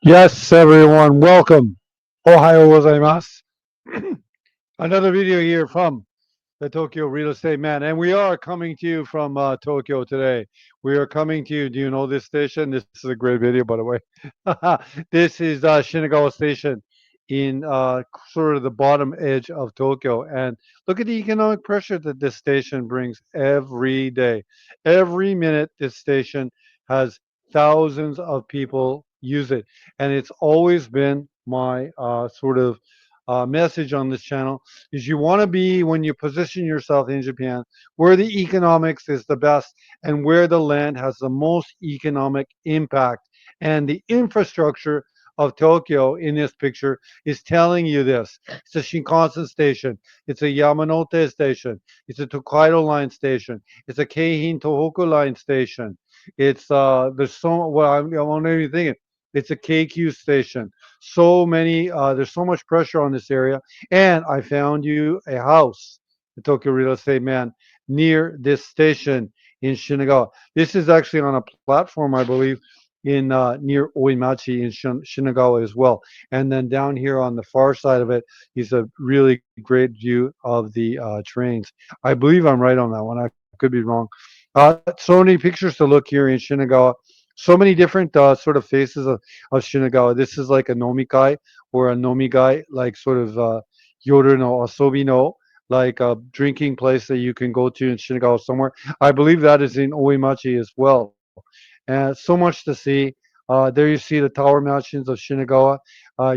Yes, everyone, welcome. Ohio gozaimasu. Another video here from the Tokyo Real Estate Man, and we are coming to you from Tokyo today. We are coming to you. Do you know this station? This is a great video, by the way. This is Shinagawa Station in sort of the bottom edge of Tokyo, and look at the economic pressure that this station brings every day. Every minute, this station has thousands of people use it, and it's always been my sort of message on this channel is you want to be when you position yourself in Japan where the economics is the best and where the land has the most economic impact. And the infrastructure of Tokyo in this picture is telling you this. It's a Shinkansen station. It's a Yamanote station. It's a Tokaido line station. It's a Keihin Tohoku line station. It's there's so well I'm not even thinking. It's a KQ station. So many there's so much pressure on this area, and I found you a house, the Tokyo Real Estate Man, near this station in Shinagawa. This is actually on a platform, I believe, in near Oimachi in Shinagawa as well. And then down here on the far side of it is a really great view of the trains. I believe I'm right on that one. I could be wrong. So many pictures to look here in Shinagawa. So many different sort of faces of Shinagawa. This is like a nomikai or a nomigai, like sort of yoru no asobi no, like a drinking place that you can go to in Shinagawa somewhere. I believe that is in Oimachi as well. And so much to see. There you see the tower mansions of Shinagawa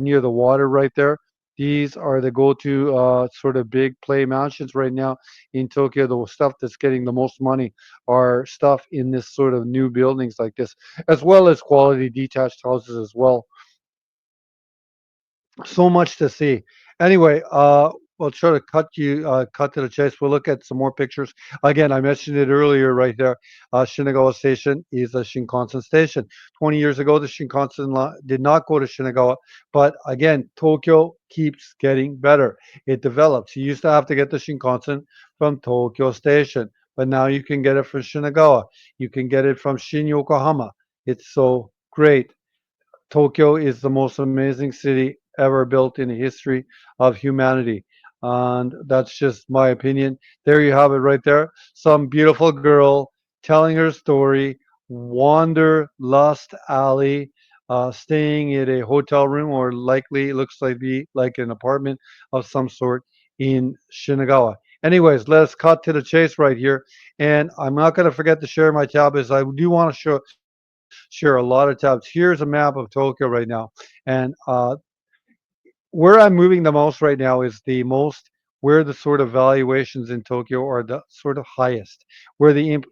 near the water right there. These are the go-to sort of big play mansions right now in Tokyo. The stuff that's getting the most money are stuff in this sort of new buildings like this, as well as quality detached houses as well. So much to see. Anyway, we'll try to cut to the chase. We'll look at some more pictures. Again, I mentioned it earlier right there. Shinagawa Station is a Shinkansen station. 20 years ago, the Shinkansen line did not go to Shinagawa, but again, Tokyo keeps getting better. It develops. You used to have to get the Shinkansen from Tokyo Station, but now you can get it from Shinagawa. You can get it from Shin Yokohama. It's so great. Tokyo is the most amazing city ever built in the history of humanity. And that's just my opinion. There you have it right there. Some beautiful girl telling her story, Wanderlust Alley, staying at a hotel room or likely it looks like like an apartment of some sort in Shinagawa. Anyways, let us cut to the chase right here. And I'm not going to forget to share my tab as I do want to share a lot of tabs. Here's a map of Tokyo right now. And where I'm moving the most right now is the most where the sort of valuations in Tokyo are the sort of highest, where the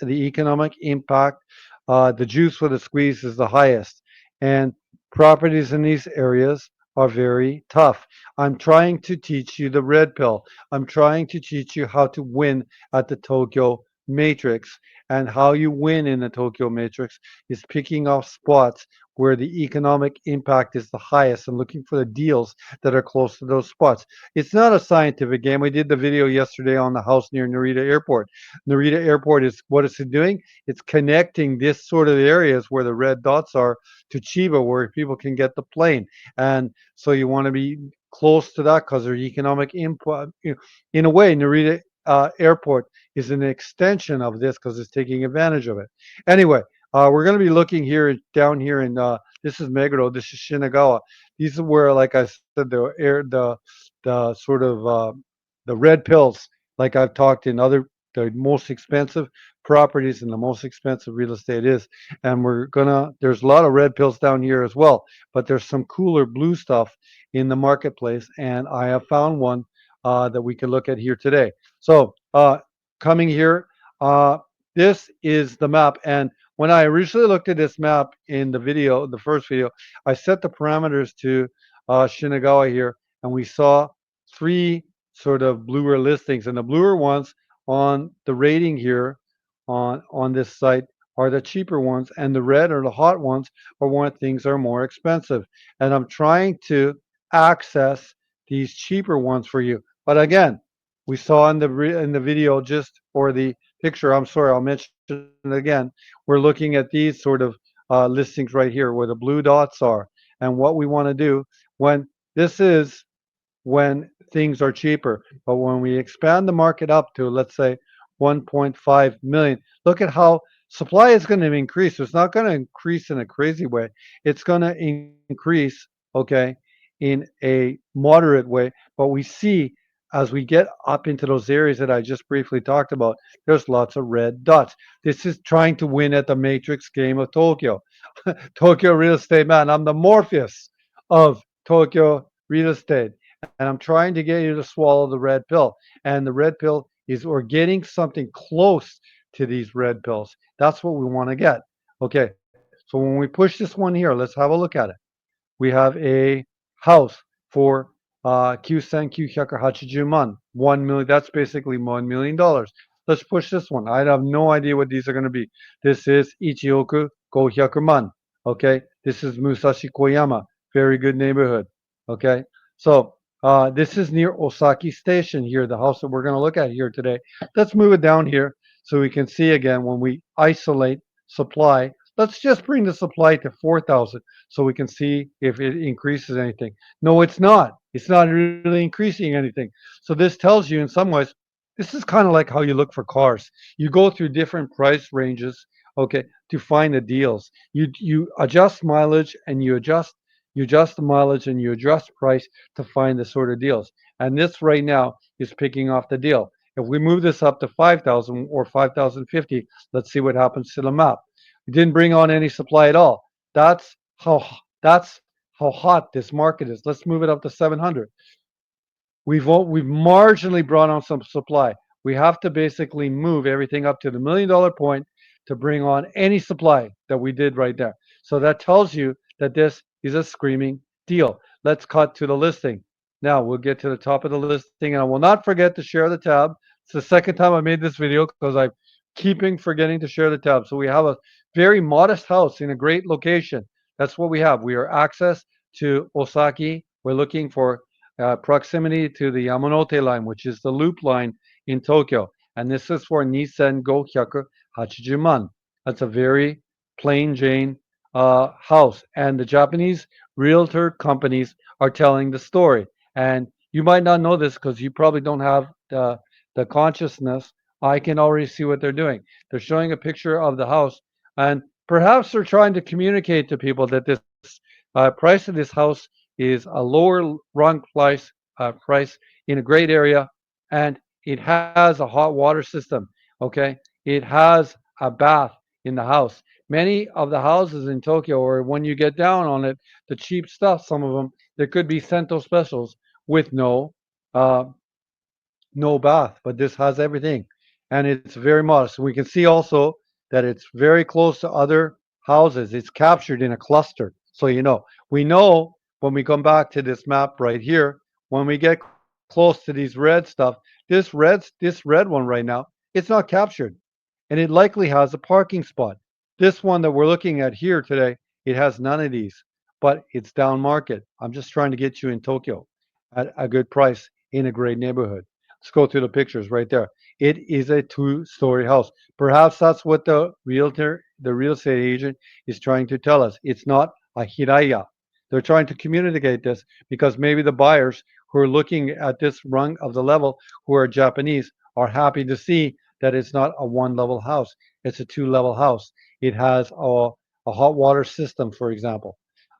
economic impact, the juice for the squeeze is the highest, and properties in these areas are very tough. I'm trying to teach you the red pill. I'm trying to teach you how to win at the Tokyo Matrix, and how you win in the Tokyo Matrix is picking off spots where the economic impact is the highest and looking for the deals that are close to those spots. It's not a scientific game. We did the video yesterday on the house near Narita Airport. Narita Airport is what it's doing. It's connecting this sort of areas where the red dots are to Chiba, where people can get the plane. And so you want to be close to that because their economic input. In a way, Narita Airport is an extension of this because it's taking advantage of it. Anyway, we're going to be looking here down here in this is Meguro, this is Shinagawa. These are where, like I said, the sort of the red pills, like I've talked in other the most expensive properties and the most expensive real estate is. And there's a lot of red pills down here as well, but there's some cooler blue stuff in the marketplace, and I have found one that we can look at here today. So coming here, this is the map, and when I originally looked at this map in the video, the first video, I set the parameters to Shinagawa here, and we saw three sort of bluer listings. And the bluer ones on the rating here on this site are the cheaper ones, and the red or the hot ones are when things are more expensive. And I'm trying to access these cheaper ones for you. But again, we saw in the video just or the picture. I'm sorry, I'll mention it again. We're looking at these sort of listings right here where the blue dots are. and what we want to do when this is when things are cheaper. But when we expand the market up to, let's say, 1.5 million, look at how supply is going to increase. It's not going to increase in a crazy way. It's going to increase, okay, in a moderate way. But we see as we get up into those areas that I just briefly talked about, there's lots of red dots. This is trying to win at the matrix game of Tokyo. Tokyo real estate man. I'm the Morpheus of Tokyo real estate. And I'm trying to get you to swallow the red pill. And the red pill is we're getting something close to these red pills. That's what we want to get. Okay. So when we push this one here, let's have a look at it. We have a house for Kyusen 1 million. That's basically $1 million. Let's push this one. I have no idea what these are going to be. This is Ichioku Go Okay. This is Musashi Koyama. Very good neighborhood. Okay. So this is near Osaki Station here, the house that we're going to look at here today. Let's move it down here so we can see again when we isolate supply. Let's just bring the supply to 4,000 so we can see if it increases anything. No, it's not. It's not really increasing anything. So this tells you in some ways, this is kind of like how you look for cars. You go through different price ranges, okay, to find the deals. You adjust mileage and you adjust the mileage and you adjust price to find the sort of deals. And this right now is picking off the deal. If we move this up to 5,000 or 5,050, let's see what happens to the map. It didn't bring on any supply at all. That's how that's how hot this market is. Let's move it up to 700. We've marginally brought on some supply. We have to basically move everything up to the $1 million point to bring on any supply that we did right there. So that tells you that this is a screaming deal. Let's cut to the listing. Now we'll get to the top of the listing, and I will not forget to share the tab. It's the second time I made this video because I'm keeping forgetting to share the tab. So we have a very modest house in a great location. That's what we have. We are access to Osaki. We're looking for proximity to the Yamanote line, which is the loop line in Tokyo. And this is for Nisen Go Hyaku Hachijuman. That's a very plain Jane house. And the Japanese realtor companies are telling the story. And you might not know this because you probably don't have the consciousness. I can already see what they're doing. They're showing a picture of the house, and perhaps they're trying to communicate to people that this price of this house is a lower rung price in a great area, and it has a hot water system. Okay, it has a bath in the house. Many of the houses in Tokyo, or when you get down on it, the cheap stuff, some of them, there could be Sento specials with uh, no bath, but this has everything, and it's very modest. We can see also that it's very close to other houses. It's captured in a cluster, so we know when we come back to this map right here, when we get close to these red stuff, this red one right now, it's not captured, and it likely has a parking spot. This one that we're looking at here today, it has none of these, but it's down market. I'm just trying to get you in Tokyo at a good price in a great neighborhood. Let's go through the pictures right there. It is a two-story house. Perhaps that's what the real estate agent is trying to tell us. It's not a hiraya. They're trying to communicate this because maybe the buyers who are looking at this rung of the level, who are Japanese, are happy to see that it's not a one-level house. It's a two-level house. It has a hot water system, for example.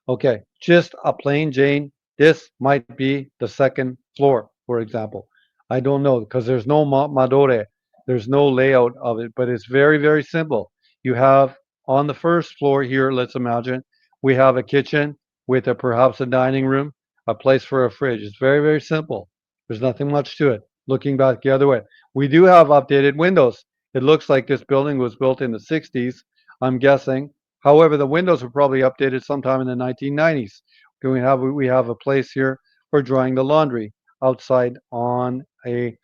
Okay, just a plain Jane. This might be the second floor, for example. I don't know because there's no madore, there's no layout of it, but it's very, very simple. You have on the first floor here, let's imagine, we have a kitchen with perhaps a dining room, a place for a fridge. It's very, very simple. There's nothing much to it. Looking back the other way, we do have updated windows. It looks like this building was built in the 60s, I'm guessing. However, the windows were probably updated sometime in the 1990s. We have a place here for drying the laundry outside on a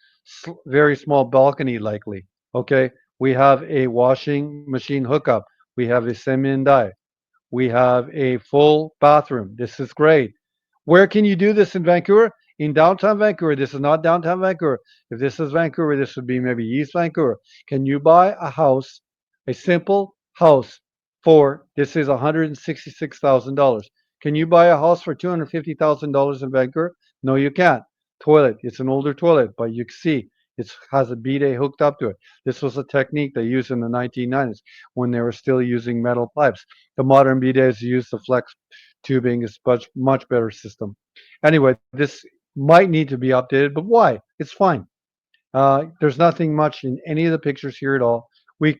very small balcony, likely. Okay, we have a washing machine hookup. We have a semindai. We have a full bathroom. This is great. Where can you do this in Vancouver? In downtown Vancouver. This is not downtown Vancouver. If this is Vancouver, this would be maybe East Vancouver. Can you buy a house, a simple house, for this is $166,000? Can you buy a house for $250,000 in Vancouver? No, you can't. Toilet. It's an older toilet, but you see it has a bidet hooked up to it. This was a technique they used in the 1990s when they were still using metal pipes. The modern bidets use the flex tubing. It's much better system. Anyway, this might need to be updated, but why? It's fine. There's nothing much in any of the pictures here at all.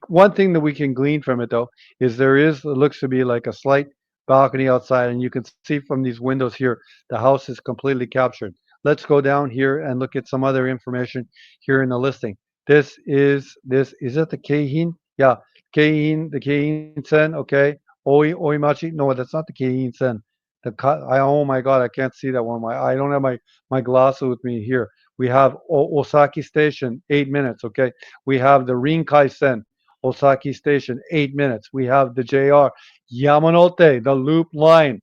One thing that we can glean from it though is there is it looks to be like a slight balcony outside, and you can see from these windows here the house is completely captured. Let's go down here and look at some other information here in the listing. This is it the Keihin? Yeah, the Keihin Sen. Okay, Oimachi. No, that's not the Keihin Sen. Oh my God, I can't see that one. I don't have my glasses with me here. We have Osaki Station, 8 minutes. Okay. We have the Rinkai Sen, Osaki Station, 8 minutes. We have the JR Yamanote, the Loop Line.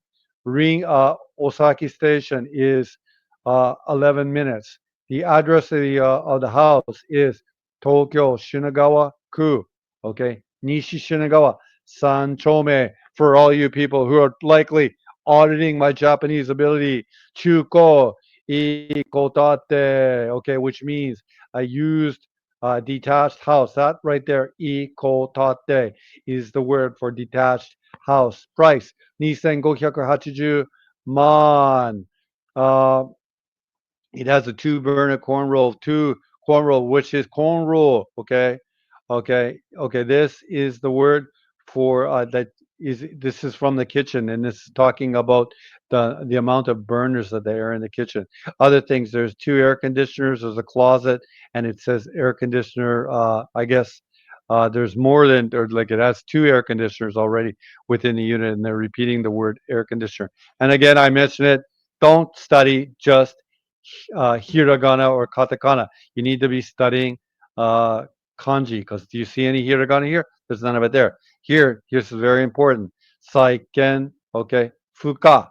Osaki Station is 11 minutes. The address of the house is Tokyo Shinagawa Ku. Okay. Nishi Shinagawa, Sanchome. For all you people who are likely auditing my Japanese ability, Chuko ikotate, okay, which means a used detached house. That right there, ikotate, is the word for detached house. Price, 2580 man. Uh, it has a two corn roll, which is corn roll. Okay, okay. This is the word for that is. This is from the kitchen, and this is talking about the amount of burners that they are in the kitchen. Other things. There's two air conditioners. There's a closet, and it says air conditioner. I guess. There's more than, or like it has two air conditioners already within the unit, and they're repeating the word air conditioner. And again, I mentioned it. Don't study just hiragana or katakana. You need to be studying uh, kanji because do you see any hiragana here? There's none of it there. Here's very important. Saiken, okay, fuka.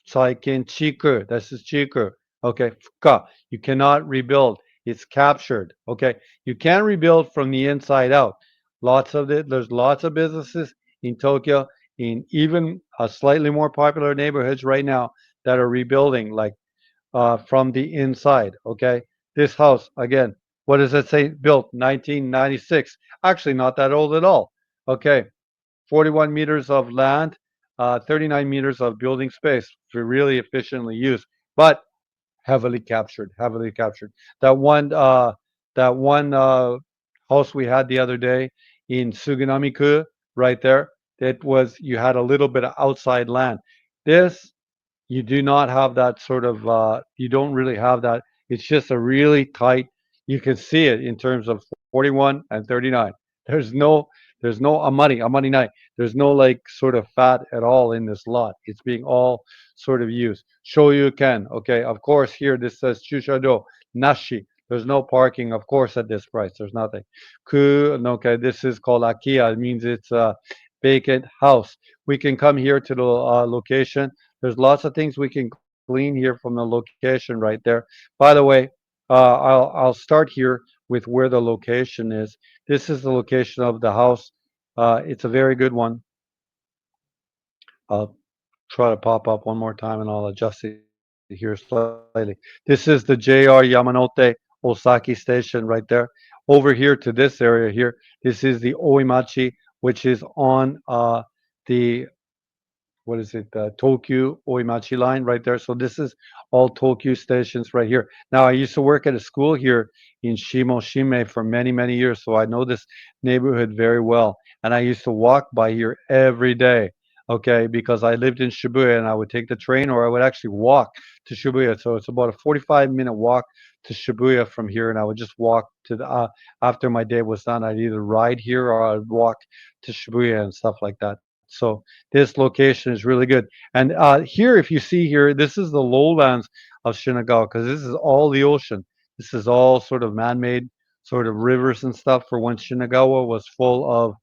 Saiken chiku. This is chiku. Okay, fuka. You cannot rebuild. It's captured. Okay, you can rebuild from the inside out. Lots of it. There's lots of businesses in Tokyo, in even slightly more popular neighborhoods right now that are rebuilding, like from the inside. Okay, this house again. What does it say? Built 1996. Actually, not that old at all. Okay, 41 meters of land, 39 meters of building space to really efficiently use, but heavily captured. Heavily captured. That one. That one house we had the other day in Sugunami-ku, right there. It was you had a little bit of outside land. This you do not have that sort of you don't really have that. It's just a really tight, you can see it in terms of 41 and 39. There's no a money night. There's no like sort of fat at all in this lot. It's being all sort of used. Show you can. Okay, of course here this says chushado nashi. There's no parking, of course, at this price. There's nothing. Okay, this is called akia. It means it's a vacant house. We can come here to the location. There's lots of things we can glean here from the location right there. By the way, I'll start here with where the location is. This is the location of the house. It's a very good one. I'll try to pop up one more time and I'll adjust it here slightly. This is the JR Yamanote Osaki station right there. Over here to this area here, this is the Oimachi, which is on the what is it, Tokyu Oimachi line right there. So this is all Tokyu stations right here. Now I used to work at a school here in Shimoshime for many, many years, so I know this neighborhood very well. And I used to walk by here every day, okay, because I lived in Shibuya and I would take the train or I would actually walk to Shibuya. So it's about a 45-minute walk to Shibuya from here, and I would just walk to the after my day was done, I'd either ride here or I'd walk to Shibuya and stuff like that. So this location is really good. And here, if you see here, this is the lowlands of Shinagawa because this is all the ocean. This is all sort of man-made sort of rivers and stuff for when Shinagawa was full of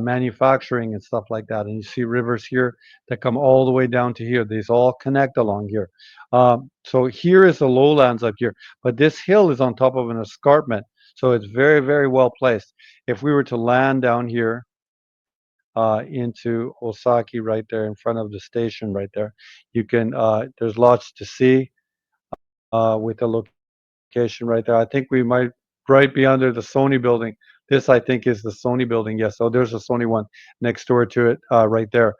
manufacturing and stuff like that. And you see rivers here that come all the way down to here. These all connect along here. So here is the lowlands up here. But this hill is on top of an escarpment. So it's very, very well placed. If we were to land down here, into Osaki right there in front of the station right there. You can there's lots to see with the location right there. I think we might right be under the Sony building. This I think is the Sony building. Yes, so there's a Sony one next door to it right there.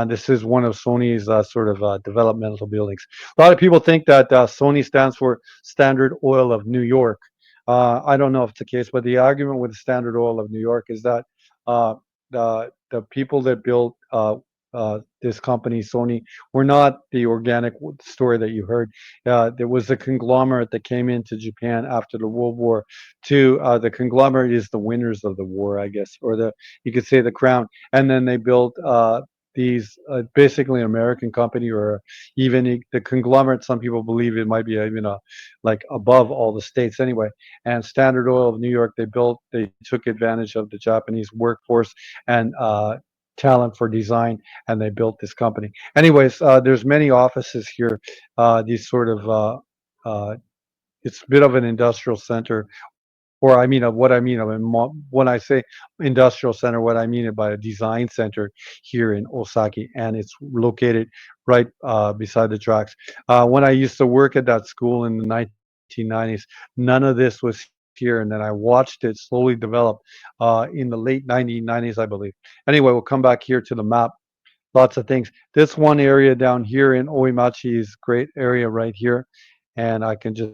This is one of Sony's sort of developmental buildings. A lot of people think that Sony stands for Standard Oil of New York. I don't know if it's the case, but the argument with Standard Oil of New York is that uh, the people that built this company, Sony, were not the organic story that you heard. There was a conglomerate that came into Japan after the World War II. The conglomerate is the winners of the war, I guess, or the you could say the crown. And then they built these basically an American company, or even the conglomerate. Some people believe it might be even like above all the states anyway. And Standard Oil of New York, they took advantage of the Japanese workforce and talent for design, and they built this company. Anyways, there's many offices here. These sort of it's a bit of an industrial center, or I mean, of what I mean of when I say industrial center, what I mean by a design center here in Osaki, and it's located right beside the tracks. When I used to work at that school in the 1990s, none of this was here, and then I watched it slowly develop in the late 1990s, I believe. Anyway, we'll come back here to the map. Lots of things. This one area down here in Oimachi is great area right here, and I can just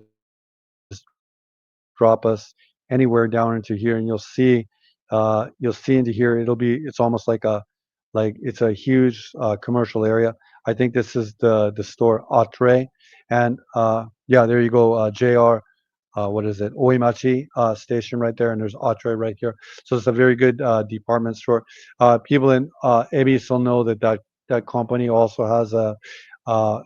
drop us anywhere down into here, and you'll see into here. It's almost like it's a huge commercial area. I think this is the store Atre, and yeah, there you go, JR. What is it? Oimachi station right there, and there's Atre right here. So it's a very good department store. People in Ebis will know that that company also has a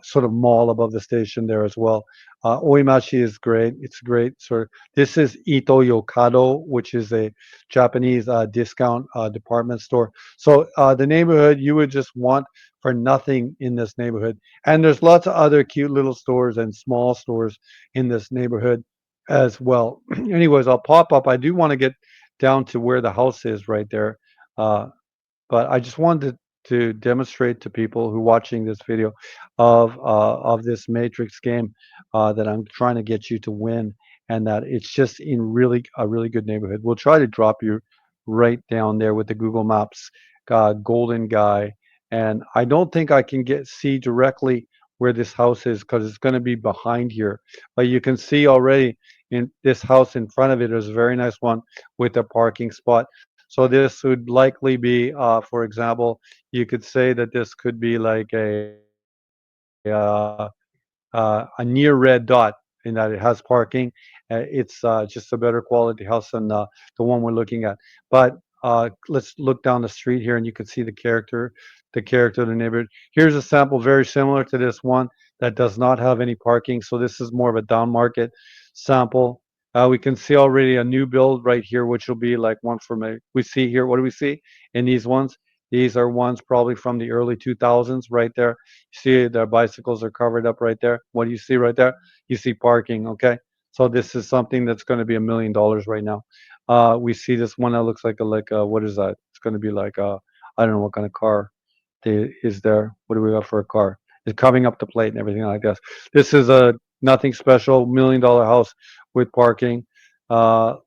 sort of mall above the station there as well. Oimachi is great. It's great. Sort this is Ito Yokado, which is a Japanese discount department store. So the neighborhood you would just want for nothing in this neighborhood. And there's lots of other cute little stores and small stores in this neighborhood as well. Anyways, I'll pop up. I do want to get down to where the house is right there. Uh, but I just wanted to demonstrate to people who are watching this video of this Matrix game that I'm trying to get you to win, and that it's just in really a really good neighborhood. We'll try to drop you right down there with the Google Maps golden guy, and I don't think I can get see directly where this house is because it's going to be behind here. But you can see already in this house in front of it is a very nice one with a parking spot. So this would likely be, for example, you could say that this could be like a near red dot in that it has parking. It's just a better quality house than the one we're looking at. But let's look down the street here, and you can see the character of the neighborhood. Here's a sample very similar to this one that does not have any parking. So this is more of a down market sample. We can see already a new build right here, which will be like one from we see here. What do we see in these ones? These are ones probably from the early 2000s right there. You see their bicycles are covered up right there. What do you see right there? You see parking, okay? So this is something that's going to be $1 million right now. We see this one that looks like a what is that? It's going to be like a I don't know what kind of car is there. What do we got for a car? It's coming up the plate and everything like this. This is a nothing special $1 million house with parking.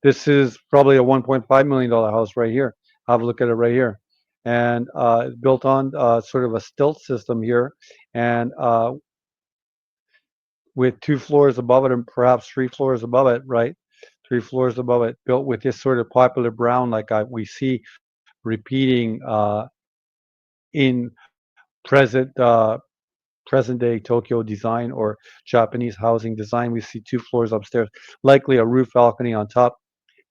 This is probably a $1.5 million house right here. Have a look at it right here, and it's built on sort of a stilt system here, and with 2 floors above it and perhaps 3 floors above it, right? 3 floors above it, built with this sort of popular brown like we see repeating in present present day Tokyo design or Japanese housing design. We see 2 floors upstairs, likely a roof balcony on top.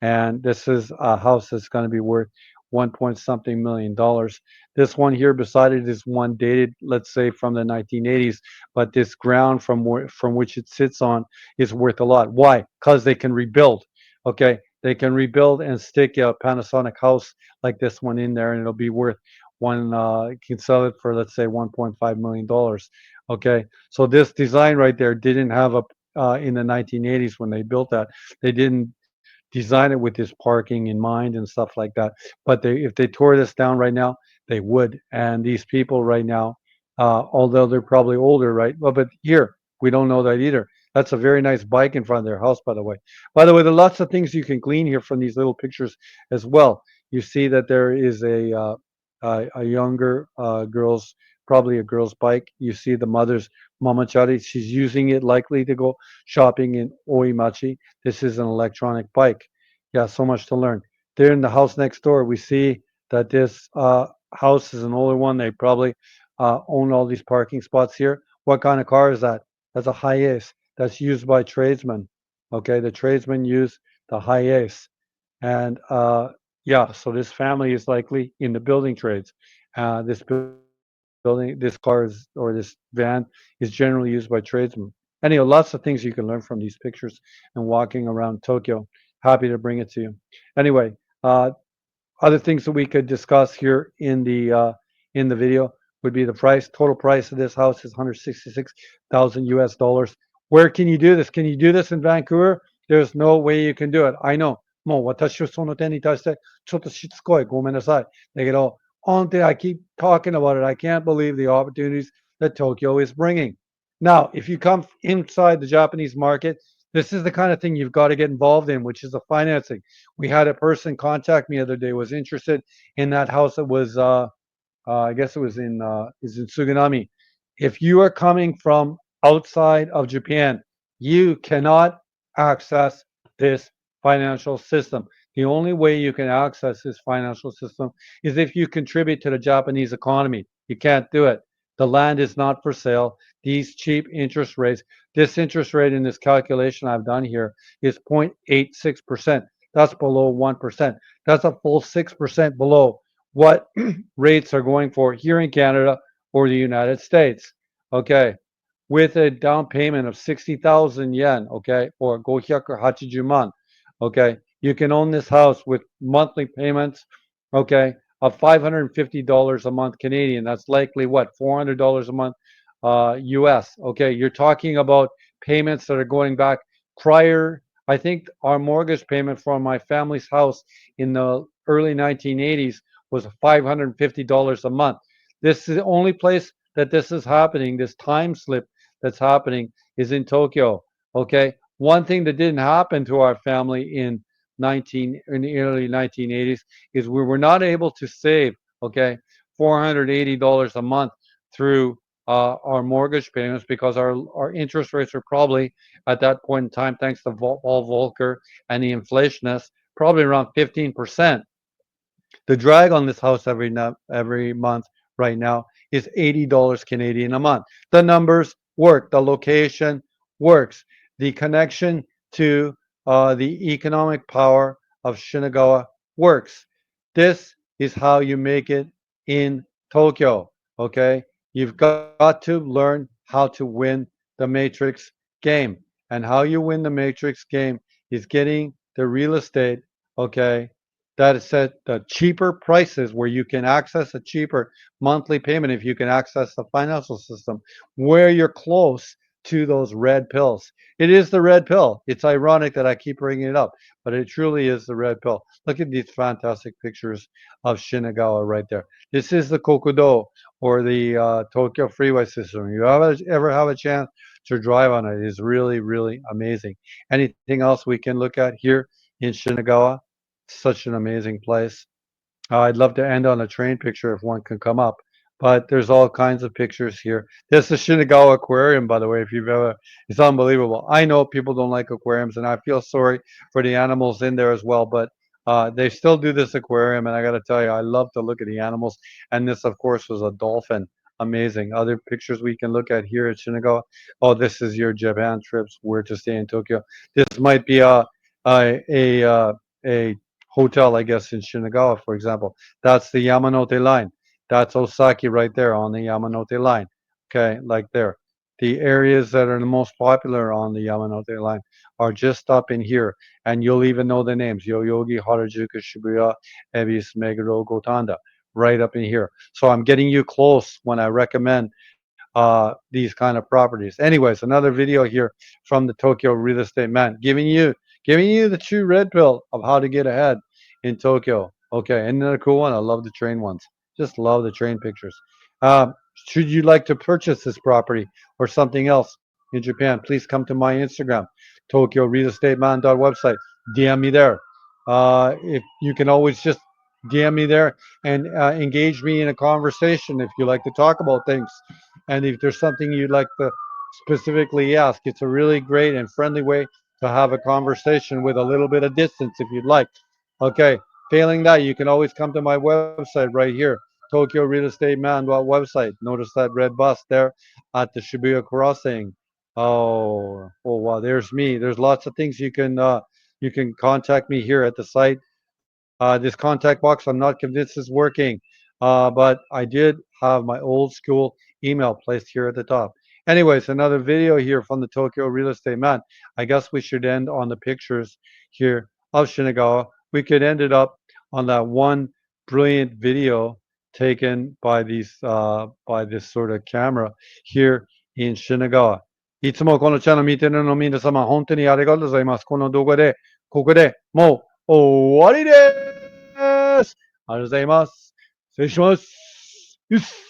And this is a house that's going to be worth 1 point something million dollars. This one here beside it is one dated, let's say, from the 1980s, but this ground from which it sits on is worth a lot. Why? Because they can rebuild. Okay, they can rebuild and stick a Panasonic house like this one in there, and it'll be worth one. You can sell it for, let's say, $1.5 million. Okay, so this design right there didn't have a in the 1980s when they built that. They didn't design it with this parking in mind and stuff like that. But if they tore this down right now, they would. And these people right now, although they're probably older, right? Well, but here we don't know that either. That's a very nice bike in front of their house, by the way. By the way, there are lots of things you can glean here from these little pictures as well. You see that there is a younger girl's, probably a girl's bike. You see the mother's mamachari. She's using it likely to go shopping in Oimachi. This is an electronic bike. Yeah, so much to learn. There in the house next door, we see that this house is an older one. They probably own all these parking spots here. What kind of car is that? That's a Hiace. That's used by tradesmen. Okay, the tradesmen use the Hiace. And yeah, so this family is likely in the building trades. This building, this car is, or this van is generally used by tradesmen. Anyhow, lots of things you can learn from these pictures and walking around Tokyo. Happy to bring it to you. Anyway, uh, other things that we could discuss here in the video would be the price. Total price of this house is 166,000 US dollars. Where can you do this? Can you do this in Vancouver? There's no way you can do it. I know. もう私はその点に対してちょっとしつこい。ごめんなさい。だけど、honestly, I keep talking about it. I can't believe the opportunities that Tokyo is bringing. Now, if you come inside the Japanese market, this is the kind of thing you've got to get involved in, which is the financing. We had a person contact me the other day, was interested in that house that was I guess it was is in Suganami. If you are coming from outside of Japan, you cannot access this financial system. The only way you can access this financial system is if you contribute to the Japanese economy. You can't do it. The land is not for sale. These cheap interest rates, this interest rate in this calculation I've done here is 0.86%. That's below 1%. That's a full 6% below what rates are going for here in Canada or the United States. Okay. With a down payment of 60,000 yen, okay, or 580 man, okay, you can own this house with monthly payments, okay, of $550 a month Canadian. That's likely what, $400 a month US. Okay, you're talking about payments that are going back prior. I think our mortgage payment for my family's house in the early 1980s was $550 a month. This is the only place that this is happening. This time slip that's happening is in Tokyo. Okay, one thing that didn't happen to our family in the early 1980s is we were not able to save, okay, $480 a month through our mortgage payments because our interest rates are probably at that point in time, thanks to Paul Volcker and the inflationists, probably around 15%. The drag on this house every month right now is $80 Canadian a month. The numbers work. The location works. The connection to the economic power of Shinagawa works. This is how you make it in Tokyo. Okay, you've got to learn how to win the Matrix game, and how you win the Matrix game is getting the real estate. Okay, that is at the cheaper prices where you can access a cheaper monthly payment if you can access the financial system where you're close to those red pills. It is the red pill. It's ironic that I keep bringing it up, but it truly is the red pill. Look at these fantastic pictures of Shinagawa right there. This is the Kokudo, or the Tokyo freeway system. You ever have a chance to drive on it, it is really, really amazing. Anything else we can look at here in Shinagawa? Such an amazing place. I'd love to end on a train picture if one can come up, but there's all kinds of pictures here. This is Shinagawa Aquarium, by the way, if you've ever, it's unbelievable. I know people don't like aquariums, and I feel sorry for the animals in there as well, but they still do this aquarium, and I got to tell you, I love to look at the animals, and this, of course, was a dolphin. Amazing. Other pictures we can look at here at Shinagawa. Oh, this is your Japan trips, where to stay in Tokyo. This might be a hotel, I guess, in Shinagawa, for example. That's the Yamanote line. That's Osaki right there on the Yamanote line. Okay, like there. The areas that are the most popular on the Yamanote line are just up in here, and you'll even know the names: Yoyogi, Harajuku, Shibuya, Ebis, Meguro, Gotanda, right up in here. So I'm getting you close when I recommend these kind of properties. Anyways, another video here from the Tokyo real estate man, giving you the true red pill of how to get ahead in Tokyo. Okay, isn't that a cool one? I love the train ones. Just love the train pictures. Um, should you like to purchase this property or something else in Japan, please come to my Instagram, Tokyo Real Estate Man website. DM me there. If you can always just DM me there and engage me in a conversation if you like to talk about things. And if there's something you'd like to specifically ask, it's a really great and friendly way to have a conversation with a little bit of distance if you'd like. Okay, failing that, you can always come to my website right here, Tokyo Real Estate Man website. Notice that red bus there at the Shibuya crossing. Oh wow, there's me. There's lots of things you can contact me here at the site. This contact box, I'm not convinced is working, but I did have my old school email placed here at the top. Anyways, another video here from the Tokyo Real Estate Man. I guess we should end on the pictures here of Shinagawa. We could end it up on that one brilliant video taken by this sort of camera here in Shinagawa. いつもこのチャンネル見てるの皆様、本当にありがとうございます。この動画で、ここでもう終わりです。ありがとうございます。失礼します。よし。